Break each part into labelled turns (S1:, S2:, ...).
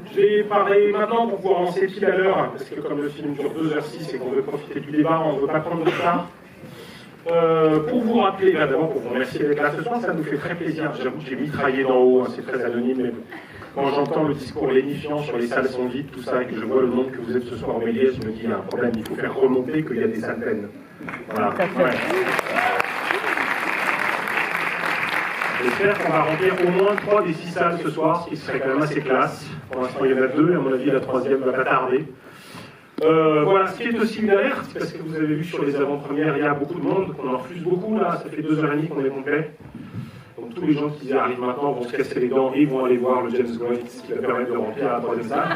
S1: Je vais parler maintenant pour pouvoir lancer pile à l'heure, parce que comme le film dure 2h06 et qu'on veut profiter du débat, on ne veut pas prendre de retard. Pour vous rappeler, d'abord pour vous remercier d'être là ce soir, ça nous fait très plaisir. J'avoue que j'ai mitraillé d'en haut, hein, c'est très anonyme, mais quand j'entends le discours lénifiant sur les salles sont vides, tout ça, et que je vois le nombre que vous êtes ce soir au Méliès, je me dis, il y a un problème, il faut faire remonter qu'il y a des salles pleines. Voilà. Ouais. J'espère qu'on va remplir au moins 3 des 6 salles ce soir, ce qui serait quand même assez classe. Pour l'instant, il y en a 2, et à mon avis, la 3e va pas tarder. Voilà, ce qui est aussi une alerte, parce que vous avez vu sur les avant-premières, il y a beaucoup de monde, qu'on en refuse beaucoup, là, ça fait 2h30 qu'on est complet. Donc tous les gens qui arrivent maintenant vont se casser les dents et vont aller voir le James Bond, ce qui va permettre de remplir la 3e salle.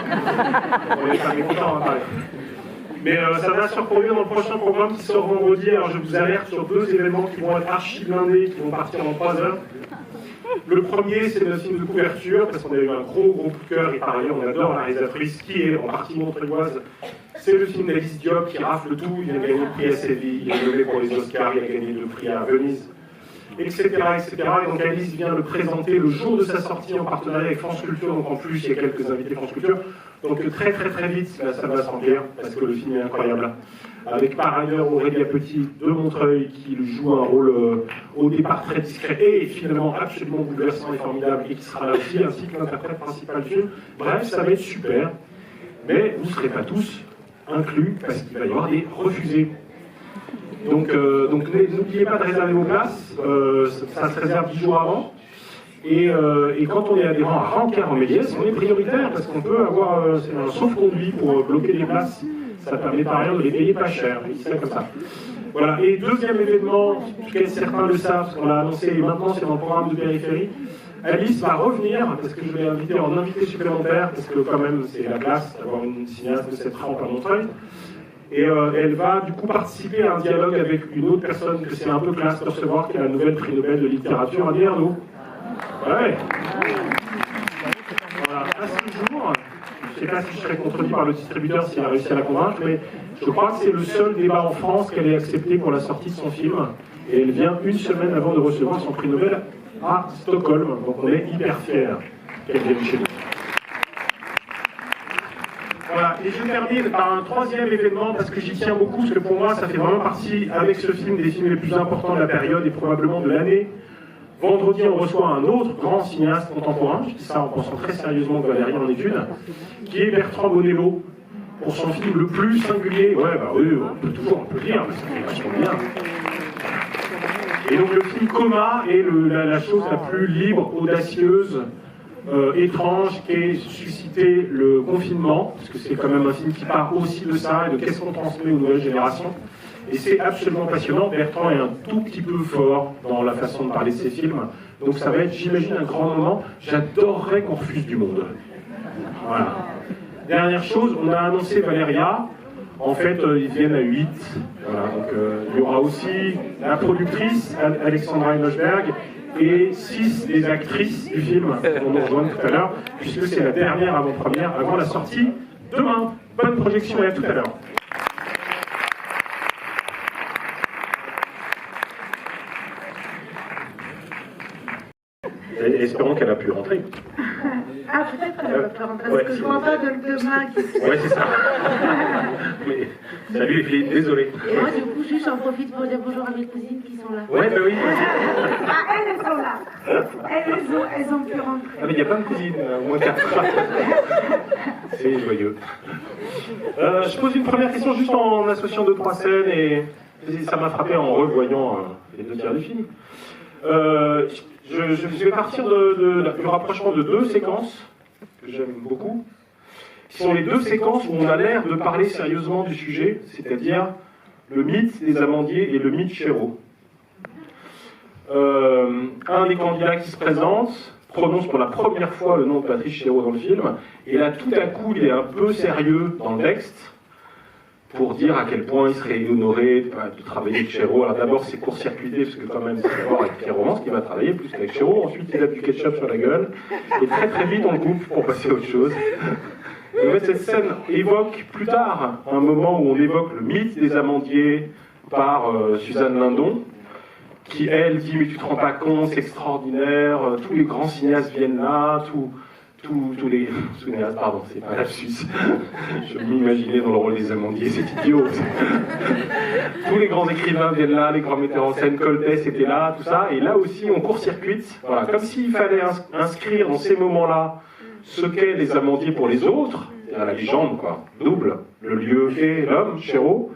S1: Donc on est pas mécontents, hein, pareil. Mais ça va se reproduire dans le prochain programme qui sort vendredi. Alors je vous alerte sur 2 événements qui vont être archi blindés, qui vont partir en 3 heures. Le premier, c'est notre film de couverture, parce qu'on a eu un gros coup de cœur, et par ailleurs on adore la réalisatrice, qui est en partie montreuilloise. C'est le film d'Alice Diop qui rafle tout. Il a gagné le prix à Séville, il est nommé pour les Oscars, il a gagné le prix à Venise, etc., etc. Et donc Alice vient le présenter le jour de sa sortie en partenariat avec France Culture. Donc en plus, il y a quelques invités France Culture. Donc très très très vite, là, ça va se remplir, parce que le film est incroyable. Avec par ailleurs Aurélia Petit de Montreuil qui joue un rôle au départ très discret et finalement absolument bouleversant et formidable, et qui sera là aussi, ainsi que l'interprète principal du film. Bref, ça va être super, mais vous ne serez pas tous inclus parce qu'il va y avoir des refusés. Donc n'oubliez pas de réserver vos places, ça se réserve 10 jours avant. Et quand on est adhérent à Rancard en Méliès, on est prioritaire parce qu'on peut avoir un sauf-conduit pour bloquer les places. Ça permet par ailleurs de les payer pas cher, c'est comme ça. Voilà. Et deuxième événement, certains le savent, parce qu'on l'a annoncé, et maintenant c'est dans le programme de périphérie. Alice va revenir, parce que je l'ai invitée en invité supplémentaire, parce que quand même c'est la classe d'avoir une cinéaste de cette trempe à Montreuil. Et elle va du coup participer à un dialogue avec une autre personne que c'est un peu classe de recevoir, qui est la nouvelle prix Nobel de littérature, Annie Ernaux. Ouais. Voilà, à ce jour. Je ne sais pas si je serais contredit par le distributeur s'il a réussi à la convaincre, mais je crois que c'est le seul débat en France qu'elle ait accepté pour la sortie de son film. Et elle vient une semaine avant de recevoir son prix Nobel à Stockholm. Donc on est hyper fiers qu'elle vienne chez nous. Voilà, et je termine par un 3e événement, parce que j'y tiens beaucoup, parce que pour moi ça fait vraiment partie, avec ce film, des films les plus importants de la période et probablement de l'année. Vendredi, on reçoit un autre grand cinéaste contemporain, je dis ça en pensant très sérieusement que Valérie en est une, qui est Bertrand Bonello, pour son film le plus singulier. Ouais, bah oui, on peut le dire, mais ça fait vachement bien. Et donc le film Coma est la chose la plus libre, audacieuse, étrange qu'ait suscité le confinement, parce que c'est quand même un film qui part aussi de ça et de qu'est-ce qu'on transmet aux nouvelles générations. Et c'est absolument passionnant. Bertrand est un tout petit peu fort dans la façon de parler de ses films. Donc ça va être, j'imagine, un grand moment. J'adorerais qu'on refuse du monde. Voilà. Dernière chose, on a annoncé Valéria. En fait, ils viennent à 8. Voilà, donc, il y aura aussi la productrice, Alexandra Enochberg, et 6 des actrices du film qu'on nous rejoint tout à l'heure, puisque c'est la dernière avant-première, avant la sortie demain. Bonne projection et à tout à l'heure. Espérons qu'elle a pu rentrer.
S2: Ah, peut-être qu'elle va pu rentrer, parce que je vois pas de main qui...
S1: Ouais, c'est ça. Mais, salut les filles, désolé.
S2: Et moi, du coup, juste j'en profite pour dire bonjour à mes cousines qui sont là.
S1: Ouais, bah oui.
S2: Ah, elles sont là. Elles ont pu rentrer.
S1: Ah, mais il y a plein de cousines, au moins 4. C'est joyeux. Je pose une première question juste en associant 2-3 scènes, et ça m'a frappé en revoyant les 2 tiers du film. Je vais partir du rapprochement de 2 séquences que j'aime beaucoup, qui sont les 2 séquences où on a l'air de parler sérieusement du sujet, c'est-à-dire le mythe des amandiers et le mythe Chéreau. Un des candidats qui se présente prononce pour la première fois le nom de Patrice Chéreau dans le film, et là tout à coup il est un peu sérieux dans le texte, pour dire à quel point il serait honoré de travailler avec Chéreau. Alors d'abord c'est court-circuité, parce que quand même c'est d'abord avec Pierre Romance qui va travailler plus qu'avec Chéreau, ensuite il a du ketchup sur la gueule, et très très vite on le coupe pour passer à autre chose. Et en fait, cette scène évoque plus tard un moment où on évoque le mythe des amandiers par Suzanne Lindon, qui elle dit mais tu te rends pas compte, c'est extraordinaire, tous les grands cinéastes viennent là, tous les cinéastes, pardon, c'est pas lapsus, je m'imaginais dans le rôle des Amandiers, c'est idiot. Tous les grands écrivains viennent là, les grands metteurs en scène, Coltès était là, tout ça, et là aussi on court-circuite, voilà, comme s'il fallait inscrire dans ces moments-là ce qu'est les Amandiers pour les autres, c'est-à-dire la légende, quoi, double, le lieu et l'homme, Chéreau,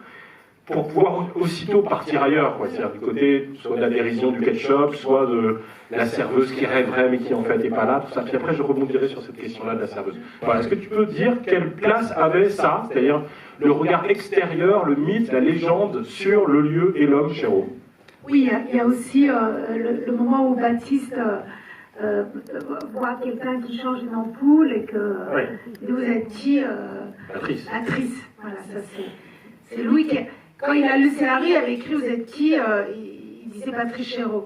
S1: pour pouvoir aussitôt partir ailleurs, quoi, c'est-à-dire du côté soit de la dérision du ketchup, soit de la serveuse qui rêverait mais qui en fait n'est pas là, tout ça. Puis après je rebondirai sur cette question-là de la serveuse. Voilà, est-ce que tu peux dire quelle place avait ça, c'est-à-dire le regard extérieur, le mythe, la légende sur le lieu et l'homme, Chéreau?
S2: Oui, il y a aussi le moment où Baptiste voit quelqu'un qui change une ampoule et que vous êtes qui Patrice. Voilà, ça c'est Louis qui... Quand il a lu le scénario, il avait écrit « Vous êtes qui ?» Il disait Patrice Chéreau.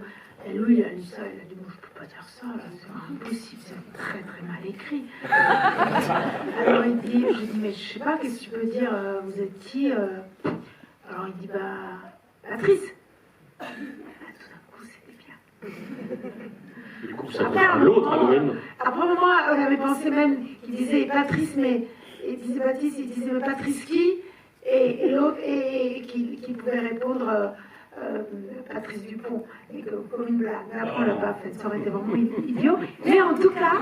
S2: Et Louis, il a lu ça, il a dit « Moi, je peux pas dire ça, là, c'est impossible, c'est très très mal écrit. » Alors je dis « Mais je sais pas, qu'est-ce que tu peux dire Vous êtes qui ?» Alors il dit « Patrice. » Tout d'un coup, c'était bien.
S1: Du coup, ça comprend l'autre, Halloween.
S2: Après un moment, on avait pensé même qu'il disait Patrice, mais il disait Baptiste, il disait mais Patrice qui? Et l'autre, et qui pouvait répondre Patrice Dupont, et comme une blague. Mais après, on l'a pas fait, ça aurait été vraiment idiot. Mais en tout cas,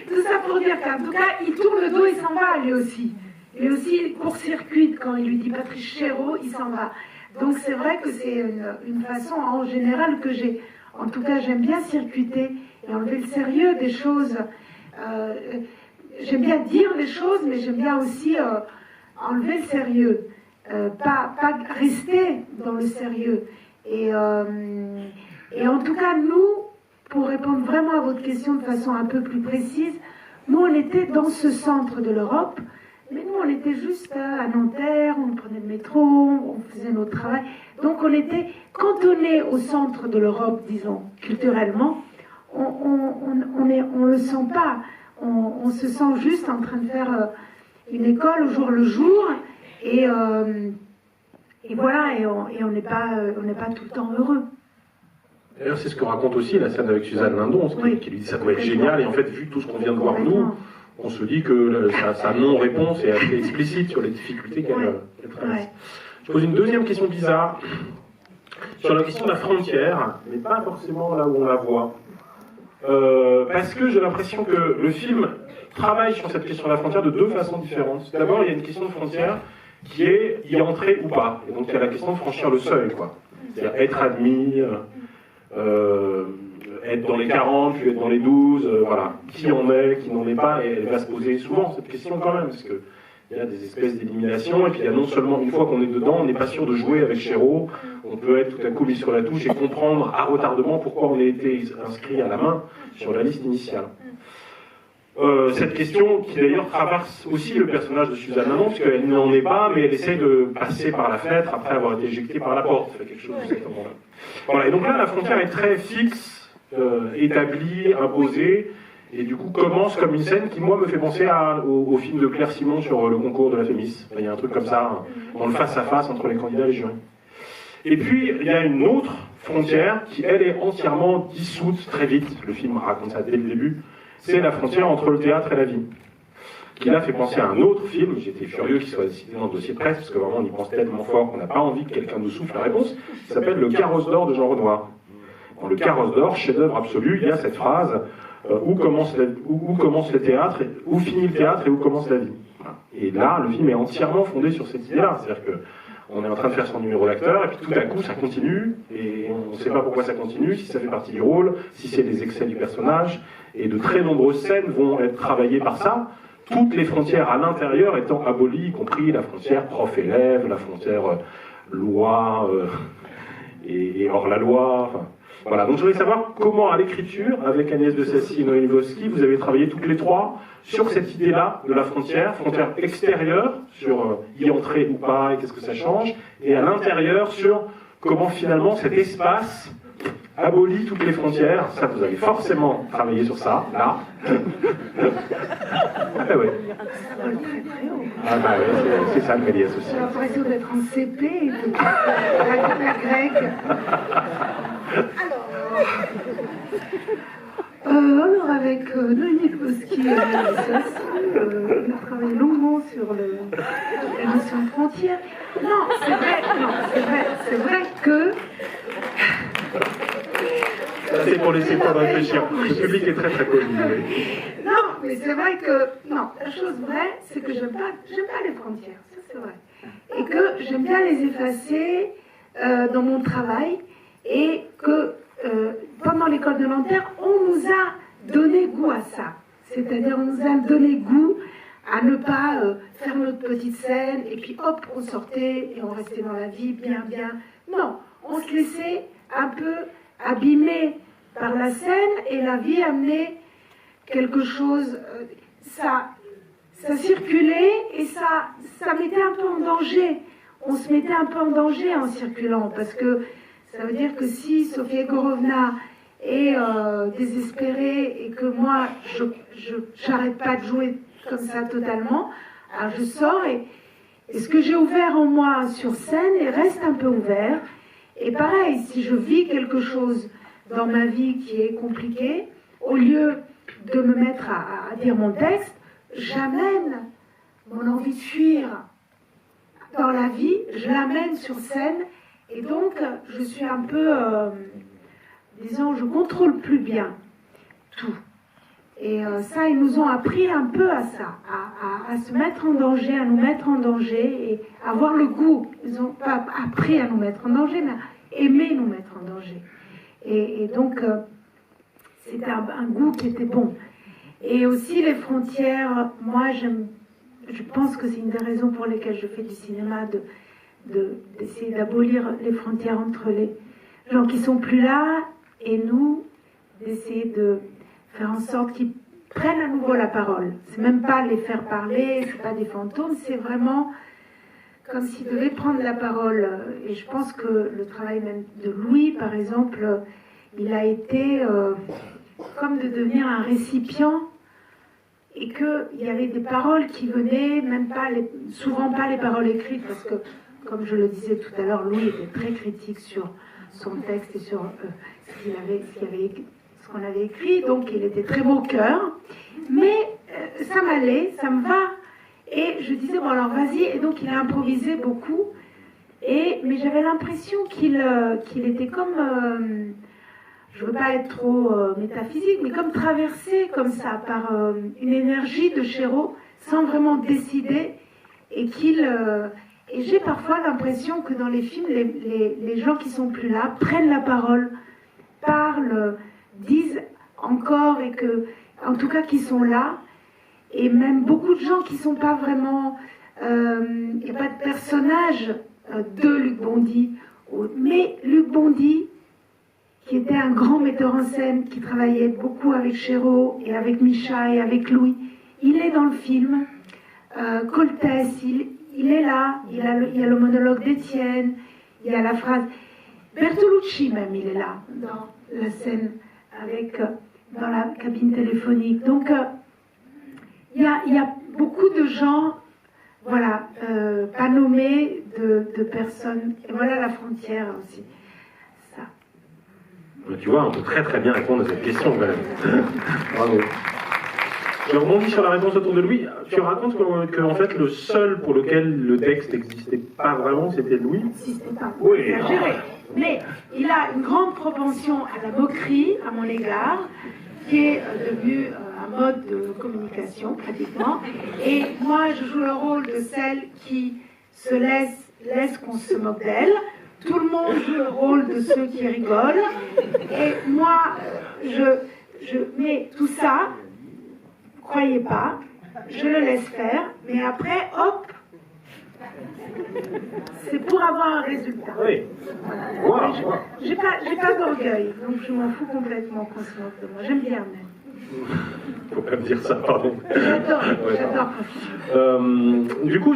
S2: tout ça pour dire qu'en tout cas, il tourne le dos et s'en va, lui aussi. Lui aussi, il court-circuite quand il lui dit Patrice Chéreau, il s'en va. Donc c'est vrai que c'est une façon en général que j'ai. En tout cas, j'aime bien circuiter et enlever le sérieux des choses. J'aime bien dire les choses, mais j'aime bien aussi enlever le sérieux. Pas rester dans le sérieux. Et en tout cas, nous, pour répondre vraiment à votre question de façon un peu plus précise, nous, on était dans ce centre de l'Europe, mais nous, on était juste à Nanterre, on prenait le métro, on faisait notre travail. Donc, on était cantonnés au centre de l'Europe, disons, culturellement. On le sent pas. On se sent juste en train de faire une école au jour le jour. Et voilà, et on n'est pas tout le temps heureux.
S1: D'ailleurs, c'est ce que raconte aussi la scène avec Suzanne Lindon, qui lui dit ça doit être génial, et en fait, vu tout ce qu'on vient de voir nous, on se dit que sa non-réponse est assez explicite sur les difficultés qu'elle traverse. Ouais. Je pose une deuxième question bizarre, sur la question de la frontière, mais pas forcément là où on la voit. Parce que j'ai l'impression que le film travaille sur cette question de la frontière de deux façons différentes. D'abord, il y a une question de frontière qui est y entrer ou pas. Et donc il y a la question de franchir le seuil, quoi. C'est-à-dire être admis, être dans les 40, puis être dans les 12, voilà. Qui en est, qui n'en est pas, et elle va se poser souvent cette question quand même, parce que il y a des espèces d'élimination, et puis il y a non seulement, une fois qu'on est dedans, on n'est pas sûr de jouer avec Chéreau, on peut être tout à coup mis sur la touche et comprendre à retardement pourquoi on a été inscrit à la main sur la liste initiale. Cette question qui d'ailleurs traverse aussi le personnage de Suzanne Lindon, parce qu'elle n'en est pas, mais elle essaie de passer par la fenêtre après avoir été éjectée par la porte, elle fait quelque chose de cet ordre-là. Voilà, et donc là la frontière est très fixe, établie, imposée, et du coup commence comme une scène qui moi me fait penser au film de Claire Simon sur le concours de la Fémis. Il y a un truc comme ça, dans le face-à-face entre les candidats et les jurys. Et puis il y a une autre frontière qui elle est entièrement dissoute très vite, le film raconte ça dès le début, c'est la frontière entre le théâtre et la vie. Qui là fait penser à un autre film, j'étais furieux qu'il soit cité dans le dossier presse, parce que vraiment on y pense tellement fort qu'on n'a pas envie que quelqu'un nous souffle la réponse, qui s'appelle Le Carrosse d'or de Jean Renoir. Dans Le Carrosse d'or, chef-d'œuvre absolu, il y a cette phrase où commence le théâtre, où finit le théâtre et où commence la vie. Voilà. Et là, le film est entièrement fondé sur cette idée-là, c'est-à-dire que on est en train de faire son numéro d'acteur, et puis tout à coup ça continue, et on ne sait pas pourquoi ça continue, si ça fait partie du rôle, si c'est des excès du personnage, et de très nombreuses scènes vont être travaillées par ça, toutes les frontières à l'intérieur étant abolies, y compris la frontière prof-élève, la frontière loi et hors la loi, enfin, voilà. Donc je voudrais savoir comment à l'écriture, avec Agnès de Sassy et Noémie Bosky, vous avez travaillé toutes les trois sur cette idée-là de la frontière extérieure, sur y entrer ou pas et qu'est-ce que ça change, et à l'intérieur sur comment finalement cet espace abolit toutes les frontières. Ça, vous avez forcément travaillé sur ça, là. Ah ouais. Ah bah ouais, c'est ça le Méliès aussi.
S2: J'ai l'impression d'être en CP, la grecque. Alors, avec Noémie on a travaillé longuement sur la notion de frontière. Non, c'est vrai que...
S1: C'est pour laisser le temps de réfléchir. Le public est très très connu.
S2: Non, mais c'est vrai que... Non, la chose vraie, c'est que j'aime pas les frontières, ça c'est vrai. Et que j'aime bien les effacer dans mon travail, et que pendant l'école de Nanterre, on nous a donné goût à ça. C'est-à-dire, on nous a donné goût à ne pas faire notre petite scène, et puis hop, on sortait et on restait dans la vie bien. Non, on se laissait un peu abîmer par la scène, et la vie amenait quelque chose, ça circulait, et ça mettait un peu en danger. On se mettait un peu en danger en circulant, parce que ça veut dire que si Sofia Gorovna est désespérée, et que moi, je n'arrête pas de jouer comme ça totalement, alors je sors, et ce que j'ai ouvert en moi sur scène, il reste un peu ouvert. Et pareil, si je vis quelque chose dans ma vie qui est compliqué, au lieu de me mettre à dire mon texte, j'amène mon envie de fuir dans la vie, je l'amène sur scène, et donc je suis un peu, disons, je contrôle plus bien tout. Et ça, ils nous ont appris un peu à ça, à se mettre en danger, à nous mettre en danger, et avoir le goût. Ils n'ont pas appris à nous mettre en danger, mais à aimer nous mettre en danger. Et donc, c'était un goût qui était bon. Et aussi les frontières, moi, je pense que c'est une des raisons pour lesquelles je fais du cinéma, d'essayer d'abolir les frontières entre les gens qui sont plus là et nous, d'essayer de faire en sorte qu'ils prennent à nouveau la parole. C'est même pas les faire parler, c'est pas des fantômes, c'est vraiment comme s'ils devaient prendre la parole. Et je pense que le travail même de Louis, par exemple, il a été comme de devenir un récipient, et qu'il y avait des paroles qui venaient, même pas souvent pas les paroles écrites, parce que, comme je le disais tout à l'heure, Louis était très critique sur son texte et sur ce qu'on avait écrit, donc il était très moqueur, mais ça m'allait, ça me va, et je disais, bon alors vas-y, et donc il a improvisé beaucoup, mais j'avais l'impression qu'il était comme... je ne veux pas être trop métaphysique, mais comme traversé comme ça par une énergie de Chéreau, sans vraiment décider, et j'ai parfois l'impression que dans les films, les gens qui sont plus là prennent la parole, parlent, disent encore, et que, en tout cas, qui sont là, et même beaucoup de gens qui ne sont pas vraiment, il n'y a pas de personnage de Luc Bondy, mais Luc Bondy, qui était un grand metteur en scène, qui travaillait beaucoup avec Chéreau, et avec Micha, et avec Louis. Il est dans le film. Coltès, il est là. Il y a le monologue d'Étienne, il y a la phrase. Bertolucci même, il est là, dans la scène, dans la cabine téléphonique. Donc, il y a beaucoup de gens, voilà, pas nommés, de personnes. Et voilà la frontière aussi.
S1: Tu vois, on peut très très bien répondre à cette question quand même. Bravo. Je rebondis sur la réponse autour de Louis. Tu racontes que en fait le seul pour lequel le texte n'existait pas vraiment, c'était Louis.
S2: N'existait pas.
S1: Oui.
S2: Exagéré. Mais il a une grande propension à la moquerie à mon égard, qui est devenu un mode de communication pratiquement. Et moi, je joue le rôle de celle qui se laisse qu'on se moque d'elle. Tout le monde joue le rôle de ceux qui rigolent. Et moi, mais tout ça, croyez pas, je le laisse faire, mais après, hop, c'est pour avoir un résultat.
S1: Oui.
S2: Voilà. J'ai pas d'orgueil, donc je m'en fous complètement qu'on se moque de moi. J'aime bien même.
S1: Faut pas me dire ça, pardon.
S2: J'adore.
S1: Du coup,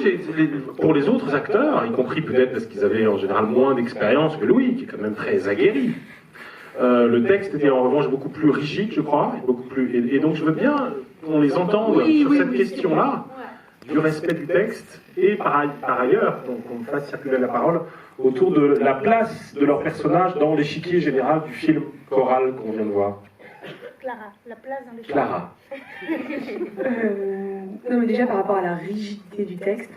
S1: pour les autres acteurs, y compris peut-être parce qu'ils avaient en général moins d'expérience que Louis, qui est quand même très aguerri, le texte était en revanche beaucoup plus rigide, je crois, et donc je veux bien qu'on les entende sur cette question-là, du respect du texte, et par ailleurs, qu'on fasse circuler la parole autour de la place de leur personnage dans l'échiquier général du film choral qu'on vient de voir.
S3: Clara, la place dans les choix.
S4: Clara.
S5: Non, mais déjà par rapport à la rigidité du texte,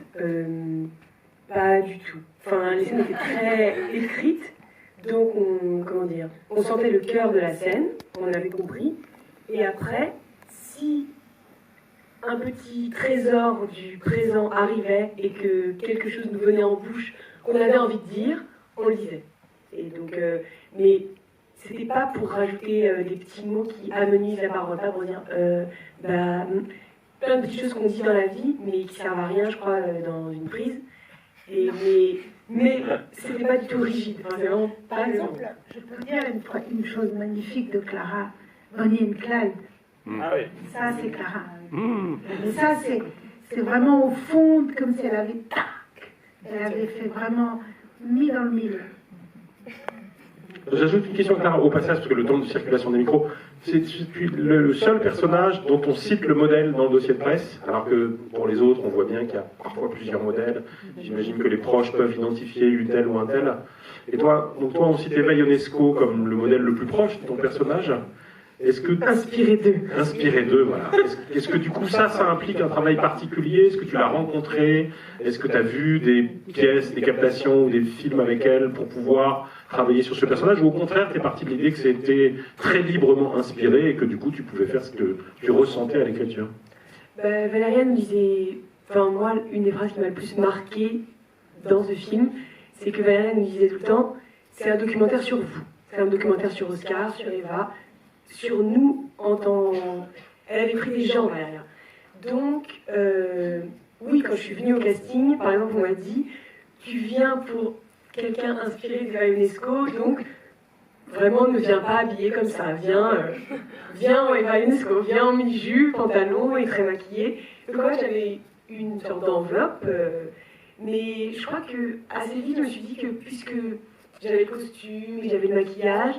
S5: pas du tout. Enfin, les scènes étaient très écrites, donc on sentait le cœur de la scène, on avait compris. Et après, si un petit trésor du présent arrivait et que quelque chose nous venait en bouche qu'on avait envie de dire, on le disait. Et donc, mais c'était pas pour rajouter des petits mots qui amenuisent la parole, pas pour dire plein de petites choses qu'on dit dans la vie, mais qui servent à rien, je crois, dans une prise. Mais c'était pas du tout rigide. Enfin, c'est vraiment
S2: Par exemple, je peux dire une chose magnifique de Clara, Bonnie and Clyde.
S1: Ah oui.
S2: Ça, c'est Clara. Mais ça, c'est vraiment au fond, comme si elle avait elle avait fait vraiment mis dans le mille.
S1: J'ajoute une question, Clara, au passage, parce que le temps de circulation des micros, c'est le seul personnage dont on cite le modèle dans le dossier de presse, alors que pour les autres, on voit bien qu'il y a parfois plusieurs modèles. J'imagine que les proches peuvent identifier une telle ou un tel. Et toi, on citait Eva Ionesco comme le modèle le plus proche de ton personnage. Est-ce que
S5: inspiré d'eux.
S1: Inspiré d'eux, voilà. Est-ce que du coup ça implique un travail particulier? Est-ce que tu l'as rencontré? Est-ce que tu as vu des pièces, des captations ou des films avec elle pour pouvoir travailler sur ce personnage? Ou au contraire, tu es parti de l'idée que c'était très librement inspiré et que du coup tu pouvais faire ce que tu ressentais à l'écriture?
S5: Valériane me disait, enfin moi, une des phrases qui m'a le plus marqué dans ce film, c'est que Valériane me disait tout le temps, c'est un documentaire sur vous. C'est un documentaire sur Oscar, sur Eva, sur nous en tant... Elle avait pris des gens, Valériane. Donc, oui, quand je suis venue au casting, par exemple, on m'a dit, tu viens pour quelqu'un inspiré d'Eva Ionesco, donc vraiment ne viens pas habillé comme ça, viens en Eva Ionesco, viens en mini-jupe, pantalon et très maquillée. Donc en fait, j'avais une sorte d'enveloppe, mais je crois que assez vite, je me suis dit que puisque j'avais le costume, j'avais le maquillage,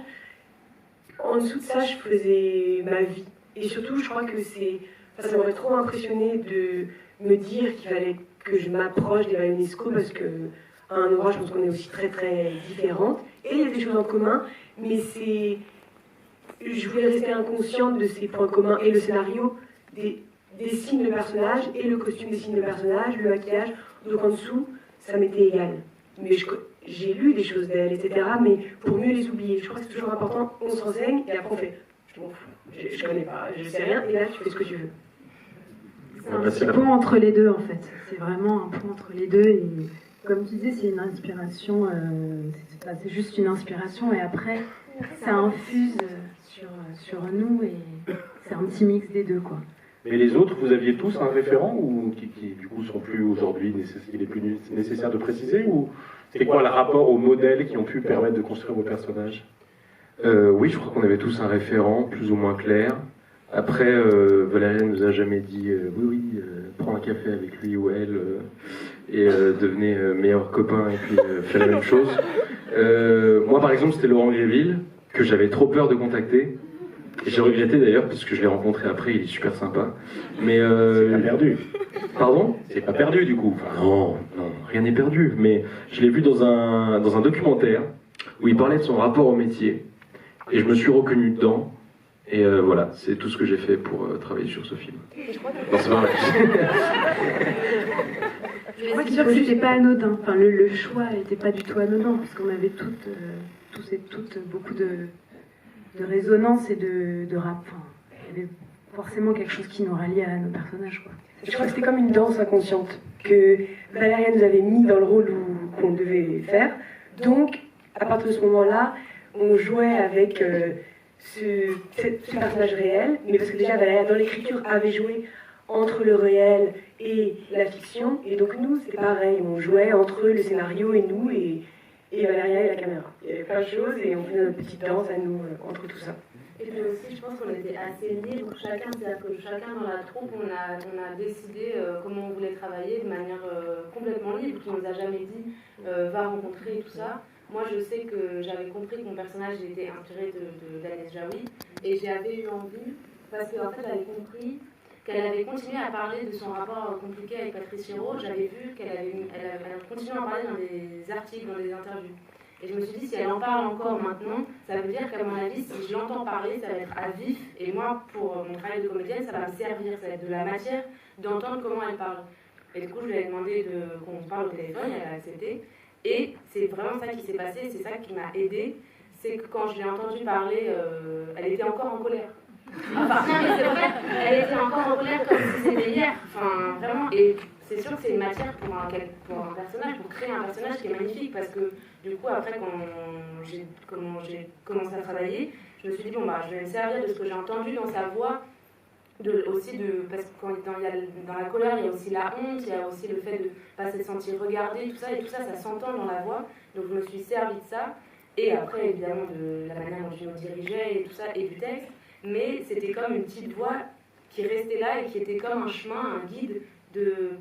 S5: en dessous de ça, je faisais ma vie. Et surtout, je crois que ça m'aurait trop impressionné de me dire qu'il fallait que je m'approche d'Eva Ionesco parce que à un endroit, je pense qu'on est aussi très très différentes. Et il y a des choses en commun, mais je voulais rester inconsciente de ces points communs et le scénario, des signes de personnage et le costume des signes de personnage, le maquillage. Donc en dessous, ça m'était égal. Mais j'ai lu des choses d'elle, etc. Mais pour mieux les oublier. Je crois que c'est toujours important, on se renseigne et après on fait. Je m'en fous, je connais pas, je sais rien, et là tu fais ce que tu veux.
S6: C'est un pont entre les deux en fait. C'est vraiment un pont entre les deux. Et comme tu disais, c'est une inspiration. C'est juste une inspiration et après ça infuse sur nous et c'est un petit mix des deux quoi.
S1: Mais les autres, vous aviez tous un référent ou qui du coup sont plus aujourd'hui, il est plus nécessaire de préciser, ou c'est quoi le rapport aux modèles qui ont pu permettre de construire vos personnages?
S4: Oui, je crois qu'on avait tous un référent, plus ou moins clair. Après, Valériane nous a jamais dit oui, prends un café avec lui ou elle et devenez meilleurs copains et puis fais la même chose. Moi, par exemple, c'était Laurent Gréville, que j'avais trop peur de contacter. Et j'ai regretté d'ailleurs, parce que je l'ai rencontré après, il est super sympa. Mais
S1: c'est pas perdu.
S4: Pardon?
S1: C'est pas perdu du coup.
S4: Enfin, non, rien n'est perdu. Mais je l'ai vu dans un documentaire où il parlait de son rapport au métier. Et je me suis reconnu dedans. Et voilà, c'est tout ce que j'ai fait pour travailler sur ce film. Non, c'est pas vrai.
S6: Je crois que c'était pas anodin. Enfin, le choix n'était pas du tout anodin, parce qu'on avait tous et toutes beaucoup de résonance et de rap. Enfin, il y avait forcément quelque chose qui nous ralliait à nos personnages, quoi.
S5: Je crois que c'était comme une danse inconsciente que Valériane nous avait mis dans le rôle qu'on devait faire. Donc, à partir de ce moment-là, on jouait avec ce personnage réel, mais parce que déjà Valériane, dans l'écriture, avait joué entre le réel et la fiction, et donc nous, c'était pareil, on jouait entre le scénario et nous, et Valériane et la caméra. Il y avait plein de choses, et on faisait notre petite danse à nous, entre tout ça.
S7: Et puis aussi, je pense qu'on était assez libres, chacun, c'est-à-dire que chacun dans la troupe, on a décidé comment on voulait travailler de manière complètement libre, qui nous a jamais dit va rencontrer et tout ça. Moi, je sais que j'avais compris que mon personnage était inspiré d'Agnès Jaoui, et j'avais eu envie, parce qu'en fait, j'avais compris qu'elle avait continué à parler de son rapport compliqué avec Patrice Chéreau. J'avais vu qu'elle avait continué à en parler dans des articles, dans des interviews. Et je me suis dit, si elle en parle encore maintenant, ça veut dire qu'à mon avis, si je l'entends parler, ça va être à vif. Et moi, pour mon travail de comédienne, ça va me servir, ça va être de la matière d'entendre comment elle parle. Et du coup, je lui ai demandé qu'on parle au téléphone, elle a accepté. Et c'est vraiment ça qui s'est passé, c'est ça qui m'a aidée. C'est que quand je l'ai entendue parler, elle était encore en colère. Enfin, non, mais c'est vrai, elle était encore en colère comme si c'était hier. Enfin, vraiment. Et c'est sûr que c'est une matière pour un personnage, pour créer un personnage qui est magnifique. Parce que du coup, après, quand j'ai commencé à travailler, je me suis dit, bon, bah, je vais me servir de ce que j'ai entendu dans sa voix. Parce que dans la colère, il y a aussi la honte, il y a aussi le fait de ne pas se sentir regardé, tout ça, et tout ça, ça s'entend dans la voix. Donc je me suis servi de ça, et après, évidemment, de la manière dont je me dirigeais, et tout ça, et du texte. Mais c'était comme une petite voix qui restait là, et qui était comme un chemin, un guide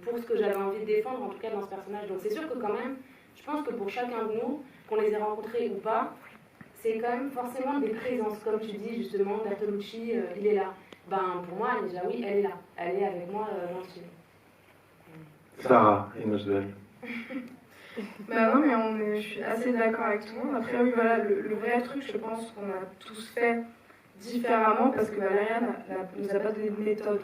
S7: pour ce que j'avais envie de défendre, en tout cas dans ce personnage. Donc c'est sûr que quand même, je pense que pour chacun de nous, qu'on les ait rencontrés ou pas, c'est quand même forcément des présences. Comme tu dis, justement, Bertolucci, il est là. Ben, pour moi, déjà, oui, elle est là. Elle est avec moi dans le film.
S1: Sarah et Nosvel.
S3: Bah non, mais je suis assez d'accord avec tout le monde. Après, oui, voilà, le vrai truc, je pense qu'on a tous fait différemment parce que Valéria nous a pas donné de méthode.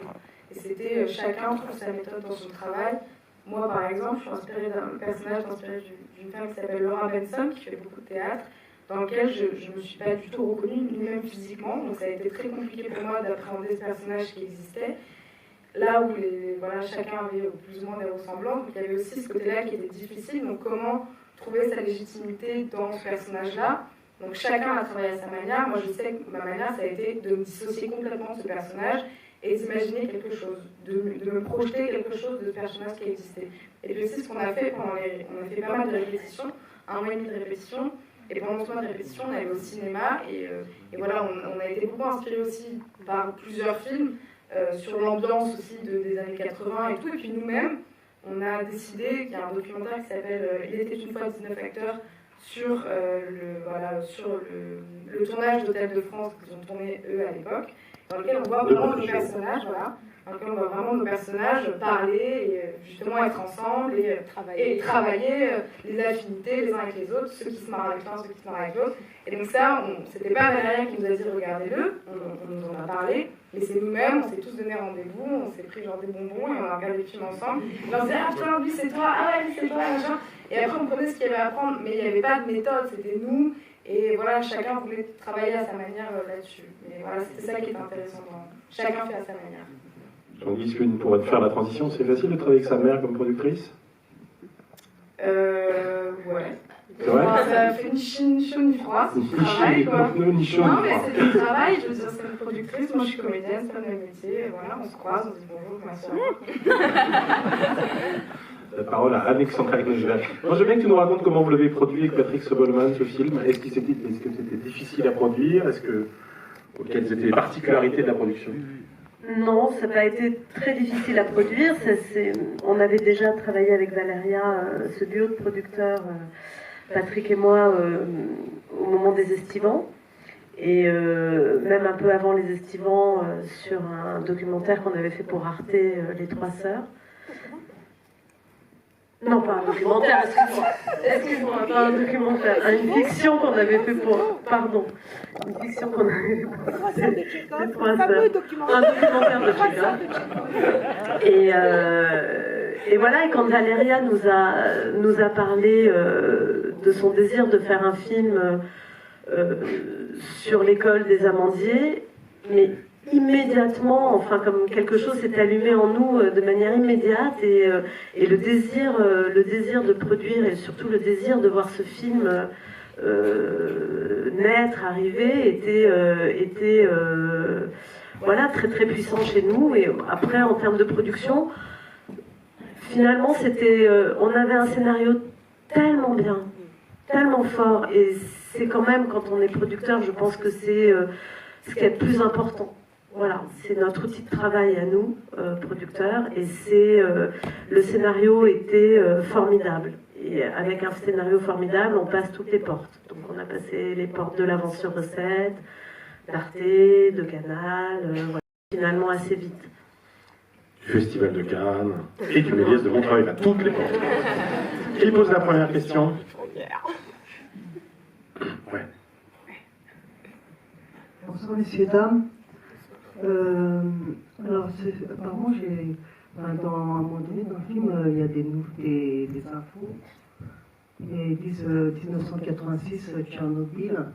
S3: Et c'était chacun trouve sa méthode dans son travail. Moi, par exemple, je suis inspirée d'un personnage inspiré d'une femme qui s'appelle Laura Benson, qui fait beaucoup de théâtre, dans lequel je ne me suis pas du tout reconnue, ni même physiquement. Donc ça a été très compliqué pour moi d'appréhender ce personnage qui existait. Là où chacun avait plus ou moins des ressemblances, donc il y avait aussi ce côté-là qui était difficile. Donc comment trouver sa légitimité dans ce personnage-là. Donc chacun a travaillé à sa manière. Moi je sais que ma manière, ça a été de me dissocier complètement de ce personnage et d'imaginer quelque chose, de me projeter quelque chose de ce personnage qui existait. Et puis aussi ce qu'on a fait on a fait pas mal de répétitions, 1 mois et demi de répétitions. Et pendant ce mois de répétition, on allait au cinéma et voilà, on a été beaucoup inspiré aussi par plusieurs films sur l'ambiance aussi des années 80 et tout. Et puis nous-mêmes, on a décidé qu'il y a un documentaire qui s'appelle Il était une fois 19 acteurs sur le tournage d'Hôtel de France qu'ils ont tourné eux à l'époque, dans lequel on voit vraiment nos personnages, dans lequel on voit vraiment nos personnages parler et justement être ensemble et travailler les affinités les uns avec les autres, ceux qui se marrent avec l'un, ceux qui se marrent avec l'autre. Et donc ça, c'était pas Valéria qui nous a dit regardez-le, on nous en a parlé, mais c'est nous-mêmes, on s'est tous donné rendez-vous, on s'est pris genre des bonbons et on a regardé le film ensemble. Et on disait ah toi, lui c'est toi, ah ouais lui c'est toi, machin. Et après on prenait ce qu'il y avait à apprendre, mais il n'y avait pas de méthode, c'était nous. Et voilà, chacun voulait travailler à sa manière là-dessus. Mais voilà, c'était ça qui est intéressant. Chacun fait à sa manière.
S1: Jean-Guy Sune, pour faire la transition, c'est facile de travailler avec sa mère comme productrice?
S3: Ouais.
S1: C'est vrai?
S3: Ça fait ni chaud ni froid, c'est du travail quoi.
S1: Ni chaud,
S3: non,
S1: ni
S3: mais
S1: froid.
S3: c'est du travail, je veux dire, c'est une productrice, moi je suis comédienne, c'est pas mon métier, voilà, on se croise, on se dit bonjour, ma soeur.
S1: La parole à Alexandra Nosvel. Moi, je veux bien que tu nous racontes comment vous l'avez produit avec Patrick Sobolman, ce film. Est-ce que c'était difficile à produire? Quelles étaient les particularités de la production?
S8: Non, ça n'a pas été très difficile à produire. On avait déjà travaillé avec Valéria, ce duo de producteurs, Patrick et moi, au moment des Estivants. Et même un peu avant les Estivants, sur un documentaire qu'on avait fait pour Arte, Les Trois Sœurs. Non, pas un documentaire, excuse-moi, pas un documentaire, une fiction qu'on avait fait pour... Pardon, une fiction qu'on avait fait pour... Les Trois Sœurs. Un documentaire de Chicago. Et voilà, et quand Valéria nous a parlé de son désir de faire un film sur l'école des Amandiers, mais immédiatement, enfin comme quelque chose s'est allumé en nous de manière immédiate et le désir de produire et surtout le désir de voir ce film naître, arriver était voilà, très très puissant chez nous. Et après en termes de production, finalement on avait un scénario tellement bien, tellement fort, et c'est quand même, quand on est producteur, je pense que c'est ce qui est le plus important. Voilà, c'est notre outil de travail à nous, producteurs, et le scénario était formidable. Et avec un scénario formidable, on passe toutes les portes. Donc on a passé les portes de l'Avance sur Recette, d'Arte, de Canal, voilà, finalement assez vite.
S1: Du Festival de Cannes et du Méliès de Montreuil, à toutes les portes. Qui pose la première question?
S9: Bonsoir messieurs, dames. Alors, apparemment, dans un moment donné, dans le film, il y a des infos. Ils disent 1986, Tchernobyl.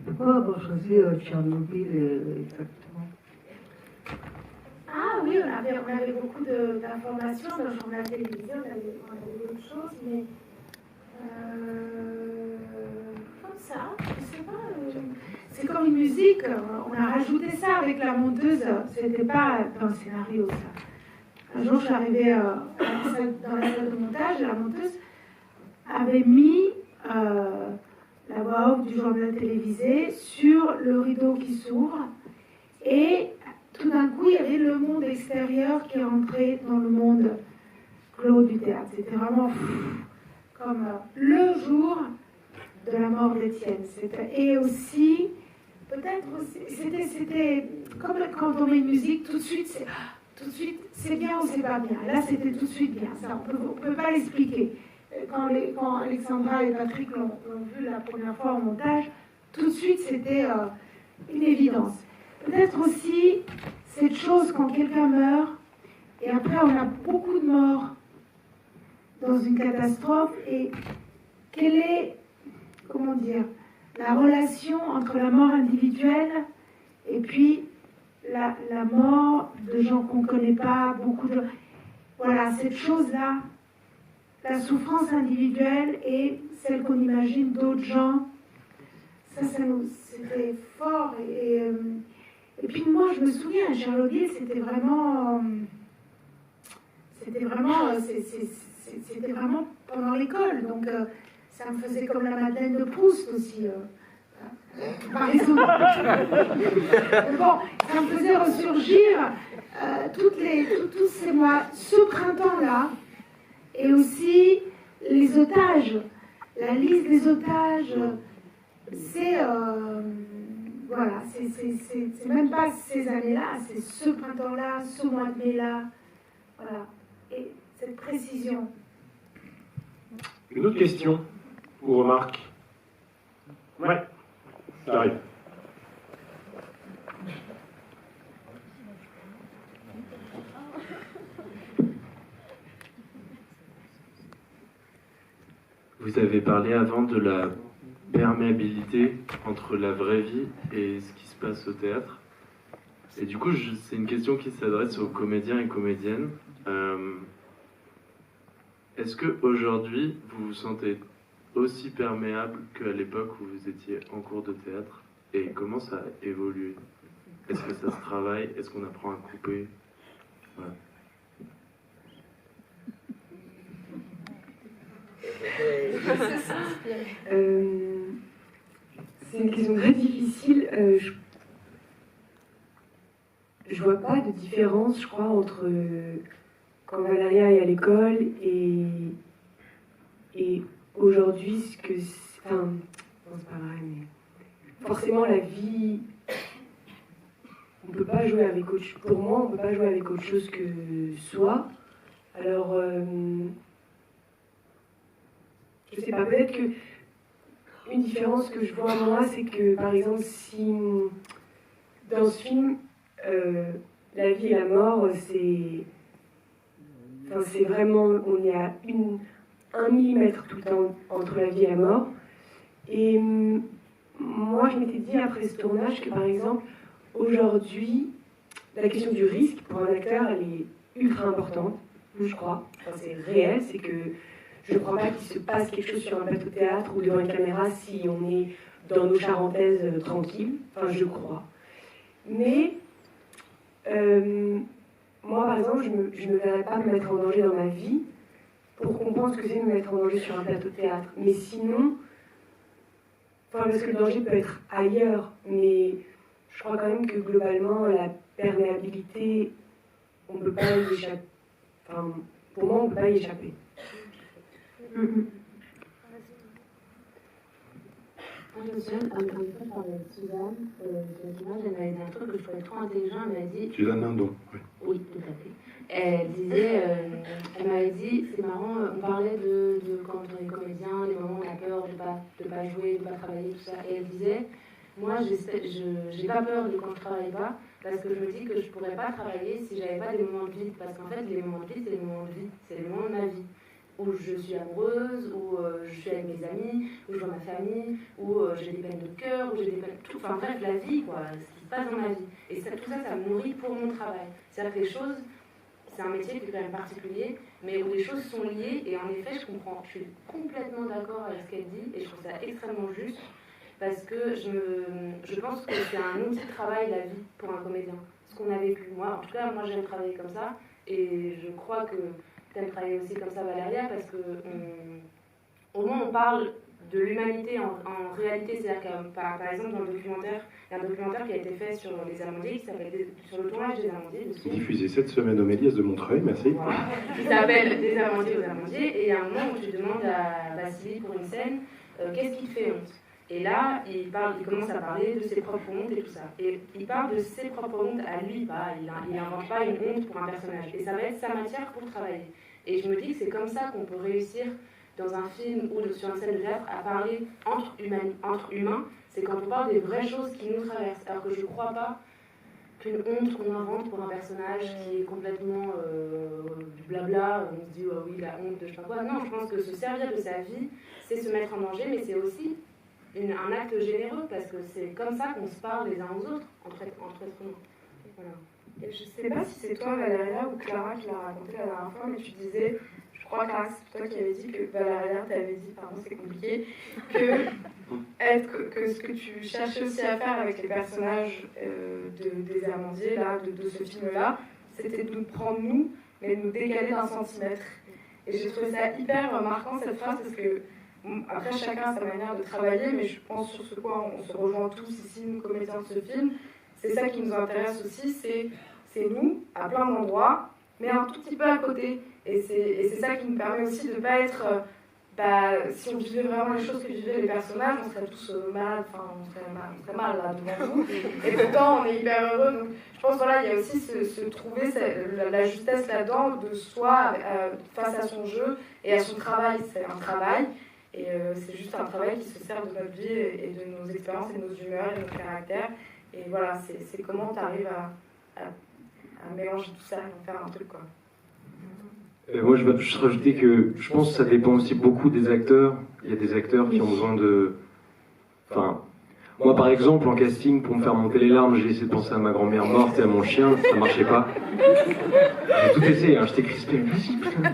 S9: Pourquoi avoir choisi Tchernobyl exactement?
S2: Ah oui, on avait beaucoup d'informations dans le journal télévisé, on avait d'autres choses, mais comme ça, je sais pas. C'est comme une musique, on a rajouté ça avec la monteuse, c'était pas dans le scénario ça. Un jour, je suis arrivée dans la salle de montage et la monteuse avait mis la voix off du journal télévisé sur le rideau qui s'ouvre et tout d'un coup, il y avait le monde extérieur qui entrait dans le monde clos du théâtre. C'était vraiment comme le jour de la mort d'Étienne. Et aussi, peut-être aussi, c'était comme quand on met une musique, tout de suite, c'est bien ou c'est pas bien. Là, c'était tout de suite bien. Ça, on peut pas l'expliquer. Quand Alexandra et Patrick l'ont vu la première fois au montage, tout de suite, c'était une évidence. Peut-être aussi cette chose quand quelqu'un meurt, et après on a beaucoup de morts dans une catastrophe, et quelle est, comment dire, la relation entre la mort individuelle et puis la mort de gens qu'on ne connaît pas, beaucoup de... Voilà, cette chose-là, la souffrance individuelle et celle qu'on imagine d'autres gens, c'était fort. Et puis moi, je me souviens, à Tchernobyl, c'était vraiment pendant l'école. Donc, ça me faisait comme la Madeleine de Proust aussi. Par exemple. Bon, ça me faisait ressurgir tous ces mois, ce printemps-là, et aussi les otages, la liste des otages. C'est voilà, c'est même pas ces années-là, c'est ce printemps-là, ce mois de mai-là, voilà, et cette précision.
S1: Une autre question ou remarque? Ouais, ça arrive.
S10: Vous avez parlé avant de la perméabilité entre la vraie vie et ce qui se passe au théâtre. Et du coup, c'est une question qui s'adresse aux comédiens et comédiennes. Est-ce qu'aujourd'hui, vous vous sentez aussi perméable qu'à l'époque où vous étiez en cours de théâtre? Et comment ça a évolué? Est-ce que ça se travaille? Est-ce qu'on apprend à couper? Voilà.
S5: C'est une question très difficile. Je vois pas de différence, je crois, entre quand Valéria est à l'école et aujourd'hui, ce que... Enfin, non, c'est pas vrai, mais... Forcément, la vie... On peut pas jouer avec autre chose. Pour moi, on peut pas jouer avec autre chose que soi. Alors... je sais pas, peut-être que une différence que je vois moi, c'est que par exemple, si dans ce film, la vie et la mort, c'est vraiment, on est à 1 millimètre tout le temps entre la vie et la mort. Et moi, je m'étais dit après ce tournage que par exemple, aujourd'hui, la question du risque pour un acteur, elle est ultra importante, je crois. Enfin, c'est réel, c'est que je ne crois pas qu'il se passe quelque chose sur un plateau de théâtre ou devant une caméra si on est dans nos charentaises tranquilles. Enfin, je crois. Mais moi, par exemple, je ne me verrais pas me mettre en danger dans ma vie pour qu'on pense que c'est me mettre en danger sur un plateau de théâtre. Mais sinon, enfin, parce que le danger peut être ailleurs, mais je crois quand même que globalement, la perméabilité, on ne peut pas y échapper. Enfin, pour moi, on ne peut pas y échapper.
S7: Moi, je me souviens, encore une fois, je parlais avec Suzanne. Elle m'avait dit un truc que je trouvais trop intelligent. Elle m'a dit.
S1: Suzanne Lindon, oui.
S7: Oui, tout à fait. Elle disait, elle m'avait dit, c'est marrant, on parlait de quand on est comédien, les moments où on a peur de pas jouer, de pas travailler, tout ça. Et elle disait, moi, j'ai pas peur de quand je travaille pas, parce que je me dis que je pourrais pas travailler si j'avais pas des moments de vide. Parce qu'en fait, les moments de vide, c'est les moments de vie, c'est les moments de ma vie. Où je suis amoureuse, où je suis avec mes amis, où je vois ma famille, où j'ai des peines de cœur, où j'ai des peines... Tout, enfin bref, la vie, quoi, ce qui se passe dans ma vie. Et ça, tout ça, ça me nourrit pour mon travail. C'est-à-dire que les choses, c'est un métier qui est quand même particulier, mais où les choses sont liées, et en effet, je suis complètement d'accord avec ce qu'elle dit, et je trouve ça extrêmement juste, parce que je pense que c'est un outil de travail, la vie, pour un comédien. Ce qu'on a vécu, moi, en tout cas, moi j'aime travailler comme ça, et je crois que t'aimes travailler aussi comme ça, Valéria, parce que au moins on parle de l'humanité en réalité. C'est-à-dire que, par exemple, dans le documentaire, il y a un documentaire qui a été fait sur les Amandiers, qui s'appelle sur le tournage des Amandiers.
S1: Diffusé cette semaine au Méliès de Montreuil, merci.
S7: Voilà. Qui s'appelle Des Amandiers aux Amandiers, et il y a un moment où tu demandes à Vassili pour une scène, qu'est-ce qui te fait honte? Et là, il commence à parler de ses propres hontes et tout ça. Et il parle de ses propres hontes à lui, il n'invente pas une honte pour un personnage. Et ça va être sa matière pour travailler. Et je me dis que c'est comme ça qu'on peut réussir dans un film ou sur une scène de théâtre à parler entre humains. C'est quand on parle des vraies choses qui nous traversent. Alors que je ne crois pas qu'une honte qu'on invente pour un personnage qui est complètement du blabla, on se dit oh oui, la honte de je sais pas quoi. Non, je pense que se servir de sa vie, c'est se mettre en danger, mais c'est aussi un acte généreux, parce que c'est comme ça qu'on se parle les uns aux autres, entre êtres humains. Voilà.
S3: Et je sais pas si c'est toi, Valéria, ou Clara qui l'a raconté la dernière fois, mais tu disais, je crois, Clara, c'est toi qui avais dit que Valéria t'avait dit, pardon, c'est compliqué, que ce que tu cherchais aussi à faire avec les personnages des Amandiers, là, de ce film-là, c'était de nous prendre nous, mais de nous décaler d'un centimètre. Et j'ai trouvé ça hyper marquant, cette phrase, parce que après, chacun a sa manière de travailler, mais je pense sur ce quoi on se rejoint tous ici, nous, comédiens de ce film. C'est ça qui nous intéresse aussi, c'est nous, à plein d'endroits, mais un tout petit peu à côté. Et c'est ça qui nous permet aussi de ne pas être... si on vivait vraiment les choses que vivaient les personnages, on serait tous malades, enfin, on serait mal là devant nous. Et pourtant, on est hyper heureux. Donc, je pense voilà, il y a aussi se trouver la justesse là-dedans de soi face à son jeu et à son travail. C'est un travail. Et c'est juste un travail qui se sert de notre vie et de nos expériences et de nos humeurs et de nos caractères. Et voilà, c'est comment tu arrives à mélanger tout ça et en faire un truc, quoi.
S4: Moi, je vais juste rajouter que je pense que ça dépend aussi beaucoup des acteurs. Il y a des acteurs qui ont besoin de... Enfin, moi, par exemple, en casting, pour me faire monter les larmes, j'ai essayé de penser à ma grand-mère morte et à mon chien, ça marchait pas. J'ai tout essayé, hein. J'étais crispé. Vas-y, putain,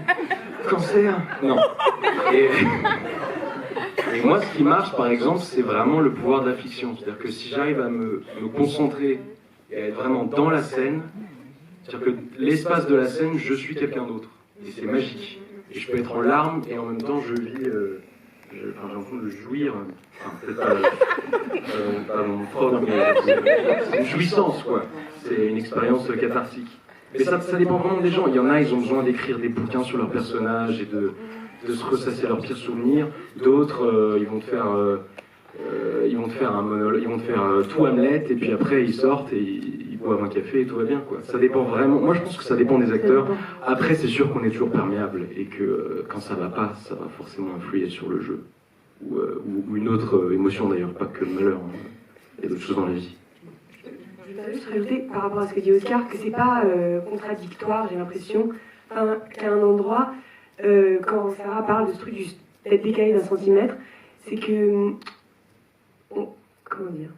S4: cancer. Non. Et moi, ce qui marche, par exemple, c'est vraiment le pouvoir de la fiction. C'est-à-dire que si j'arrive à me concentrer et à être vraiment dans la scène, c'est-à-dire que l'espace de la scène, je suis quelqu'un d'autre. Et c'est magique. Et je peux être en larmes et en même temps, je vis... j'ai l'impression de jouir. Enfin, peut-être pas mon propre, mais c'est une jouissance, quoi. C'est une expérience cathartique. Mais ça dépend vraiment des gens. Il y en a, ils ont besoin d'écrire des bouquins sur leurs personnages et de se ressasser leurs pires souvenirs. D'autres, ils vont te faire un monologue, ils vont te faire tout Hamlet, et puis après ils sortent et ils boivent un café et tout va bien, quoi. Ça dépend vraiment. Moi je pense que ça dépend des acteurs. Après c'est sûr qu'on est toujours perméable et que quand ça va pas, ça va forcément influer sur le jeu ou une autre émotion d'ailleurs, pas que le malheur. Hein. Il y a d'autres choses dans la vie.
S5: Je voudrais juste rajouter par rapport à ce que dit Oscar que c'est pas contradictoire, j'ai l'impression, qu'à un endroit. Quand Sarah parle de ce truc d'être décalé d'un centimètre, c'est que, comment dire,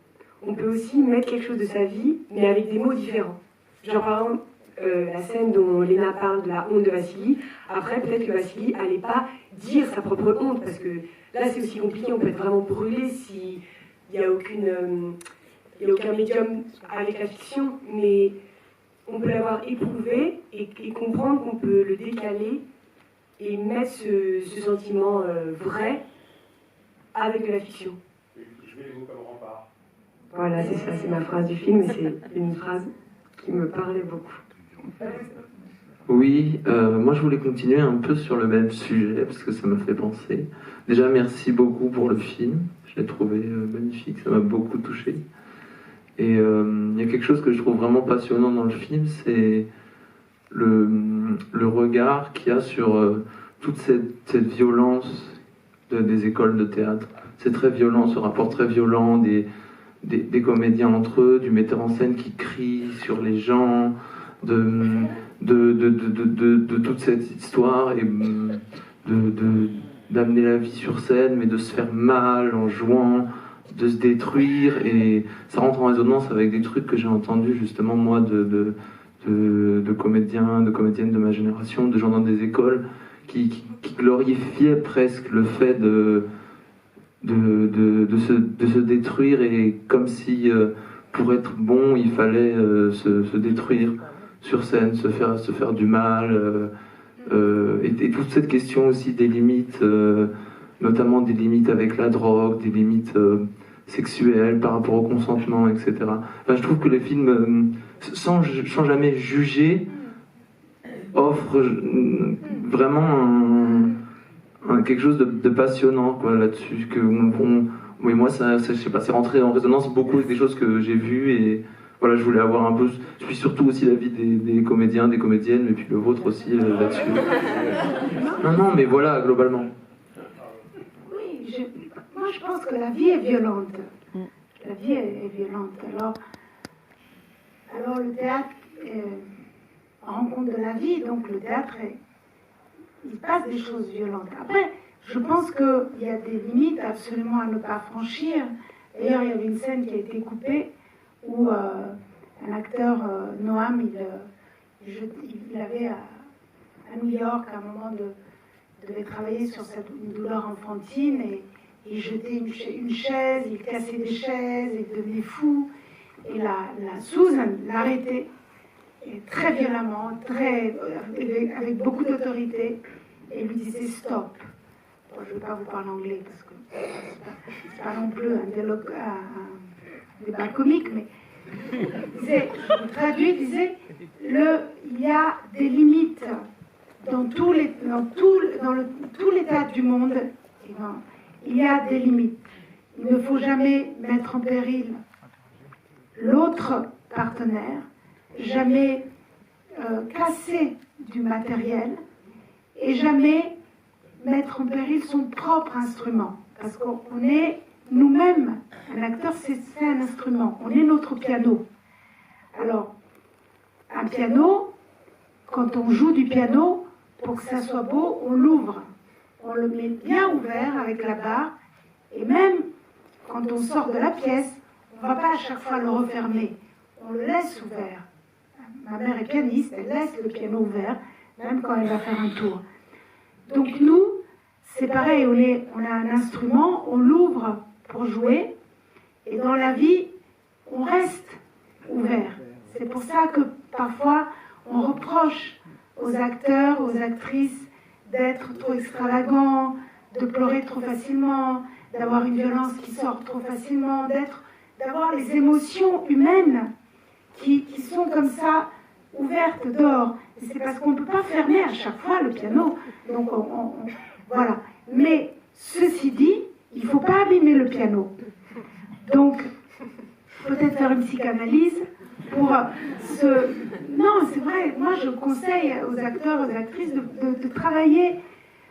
S5: on peut aussi mettre quelque chose de sa vie, mais avec des mots différents. Genre par exemple, la scène dont Léna parle de la honte de Vassili, après peut-être que Vassili n'allait pas dire sa propre honte, parce que là c'est aussi compliqué, on peut être vraiment brûlé s'il n'y a aucun médium avec la fiction, mais on peut l'avoir éprouvé et comprendre qu'on peut le décaler et mettre ce sentiment vrai avec de la fiction.
S1: Je mets les mots comme rempart.
S5: Voilà, c'est ça, c'est ma phrase du film, et c'est une phrase qui me parlait beaucoup.
S11: Oui, moi je voulais continuer un peu sur le même sujet, parce que ça m'a fait penser. Déjà, merci beaucoup pour le film, je l'ai trouvé magnifique, ça m'a beaucoup touché. Et il y a quelque chose que je trouve vraiment passionnant dans le film, c'est le regard qu'il y a sur toute cette violence des écoles de théâtre. C'est très violent, ce rapport très violent des des comédiens entre eux, du metteur en scène qui crie sur les gens, de toute cette histoire et d'amener la vie sur scène, mais de se faire mal en jouant, de se détruire, et ça rentre en résonance avec des trucs que j'ai entendus justement moi de comédiens, de comédiennes de ma génération, de gens dans des écoles qui glorifiaient presque le fait de se détruire, et comme si pour être bon il fallait se détruire sur scène, se faire du mal, et toute cette question aussi des limites, notamment des limites avec la drogue, des limites sexuelles par rapport au consentement, etc. Enfin, je trouve que les films, sans jamais juger, offrent vraiment quelque chose de passionnant quoi, là-dessus. Oui, moi, ça, je sais pas, c'est rentré en résonance beaucoup avec des choses que j'ai vues, et voilà, je voulais avoir un peu. Je suis surtout aussi l'avis des comédiens, des comédiennes, et puis le vôtre aussi là-dessus. Non, mais voilà, globalement.
S2: Oui, moi je pense que la vie est violente. La vie est violente. Alors le théâtre rend compte de la vie, donc le théâtre, il passe des choses violentes. Après, je pense qu'il y a des limites absolument à ne pas franchir. D'ailleurs, il y avait une scène qui a été coupée où un acteur, Noam, il avait à New York, à un moment, devait travailler sur une douleur enfantine, et il jetait une chaise, il cassait des chaises, il devenait fou. Et la Susan l'arrêtait, et très violemment, avec beaucoup d'autorité, et lui disait stop. Bon, je ne vais pas vous parler anglais parce que c'est pas non plus un débat comique, mais disait, je vous traduis, il disait il y a des limites dans tous les théâtres du monde. Il y a des limites. Il ne faut jamais mettre en péril l'autre partenaire, jamais casser du matériel, et jamais mettre en péril son propre instrument. Parce qu'on est nous-mêmes, un acteur, c'est un instrument. On est notre piano. Alors, un piano, quand on joue du piano, pour que ça soit beau, on l'ouvre. On le met bien ouvert avec la barre, et même quand on sort de la pièce, on ne va pas à chaque fois le refermer. On le laisse ouvert. Ma mère est pianiste, elle laisse le piano ouvert, même quand elle va faire un tour. Donc nous, c'est pareil, on a un instrument, on l'ouvre pour jouer, et dans la vie, on reste ouvert. C'est pour ça que parfois, on reproche aux acteurs, aux actrices d'être trop extravagants, de pleurer trop facilement, d'avoir une violence qui sort trop facilement, d'avoir les émotions humaines qui sont comme ça ouvertes dehors. Et c'est parce qu'on ne peut pas fermer à chaque fois le piano. Donc voilà. Mais ceci dit, il ne faut pas abîmer le piano. Donc, peut-être faire une psychanalyse pour Non, c'est vrai, moi je conseille aux acteurs, aux actrices de travailler,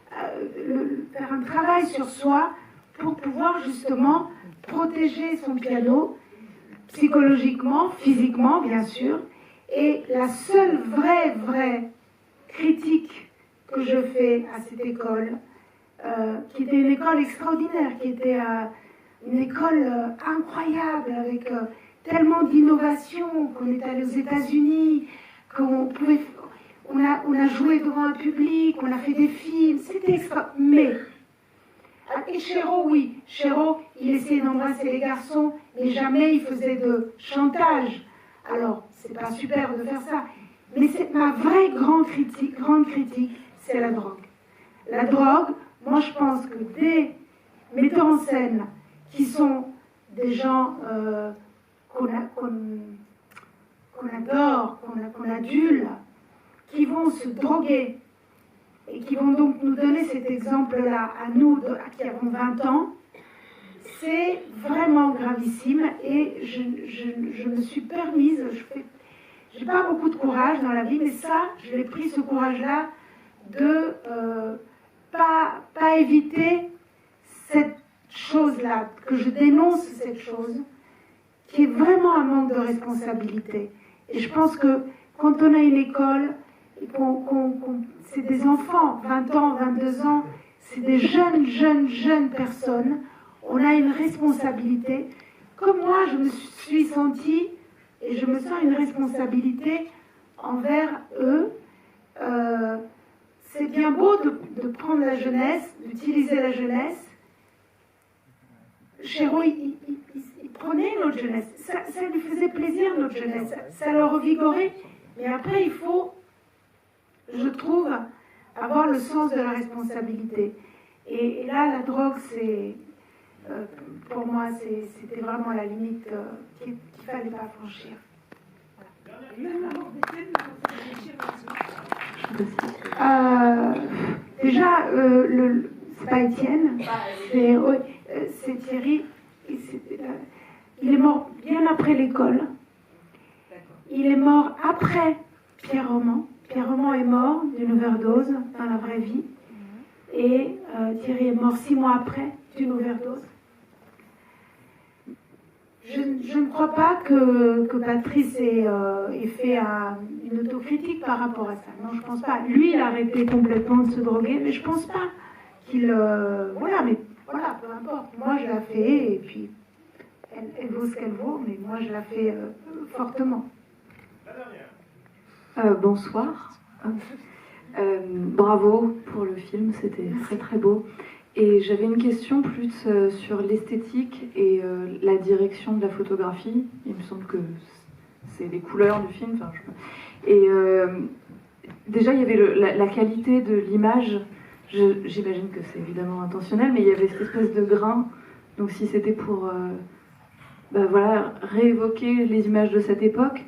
S2: faire un travail sur soi pour pouvoir justement protéger son piano, psychologiquement, physiquement bien sûr. Et la seule vraie critique que je fais à cette école, qui était une école extraordinaire, qui était une école incroyable, avec tellement d'innovation, qu'on est allé aux États-Unis, on a joué devant un public, on a fait des films, c'était extra. Mais, et Chéreau, oui, Chéreau, il essayait d'embrasser les garçons, mais jamais il faisait de chantage. Alors, c'est pas super de faire ça. Mais c'est ma vraie grande critique, c'est la drogue. La drogue, moi je pense que des metteurs en scène qui sont des gens qu'on adore, qu'on adule, qui vont se droguer et qui vont donc nous donner cet exemple-là à nous qui avons 20 ans, c'est vraiment gravissime. Et je me suis permise, j'ai pas beaucoup de courage dans la vie, mais ça, je l'ai pris ce courage-là de pas éviter cette chose-là, que je dénonce cette chose qui est vraiment un manque de responsabilité. Et je pense que quand on a une école, et c'est des enfants, 20 ans, 22 ans, c'est des jeunes personnes, on a une responsabilité. Comme moi, je me suis sentie, et je me sens une responsabilité envers eux. C'est bien beau de prendre la jeunesse, d'utiliser la jeunesse. Chéreau, il prenait notre jeunesse. Ça lui faisait plaisir, notre jeunesse. Ça le revigorait. Mais après, il faut, je trouve, avoir le sens de la responsabilité. Et là, la drogue, c'est, pour moi, c'était vraiment la limite qu'il ne fallait pas franchir. Déjà, c'est pas Étienne, c'est Thierry. Il est mort bien après l'école. Il est mort après Pierre Roman. Pierre Roman est mort d'une overdose dans la vraie vie. Et Thierry est mort 6 mois après d'une overdose. Je ne crois pas que Patrice ait fait une autocritique par rapport à ça. Non, je pense pas. Lui, il a arrêté complètement de se droguer, mais je pense pas qu'il... voilà, mais voilà, peu importe. Moi, je la fais, et puis elle vaut ce qu'elle vaut, mais moi, je la fais fortement.
S12: Bonsoir. Bravo pour le film, c'était très très beau. Et j'avais une question plus sur l'esthétique et la direction de la photographie. Il me semble que c'est les couleurs du film. Et déjà, il y avait la qualité de l'image. J'imagine que c'est évidemment intentionnel, mais il y avait cette espèce de grain. Donc si c'était pour voilà, réévoquer les images de cette époque.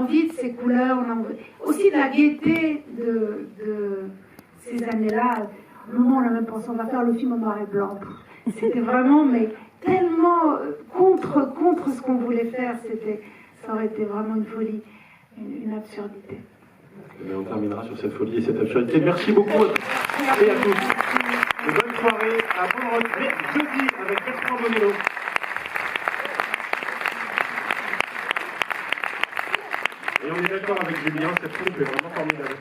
S2: envie de ces couleurs, on a envie aussi de la gaieté de ces années-là. À un moment, on a même pensé, on va faire le film en noir et blanc. C'était vraiment, mais tellement contre ce qu'on voulait faire. Ça aurait été vraiment une folie, une absurdité.
S1: Mais on terminera sur cette folie et cette absurdité. Merci beaucoup et à tous. Une bonne soirée. À vendredi, jeudi avec Bertrand Bonello. Et on est d'accord avec Julien, cette troupe est vraiment formidable.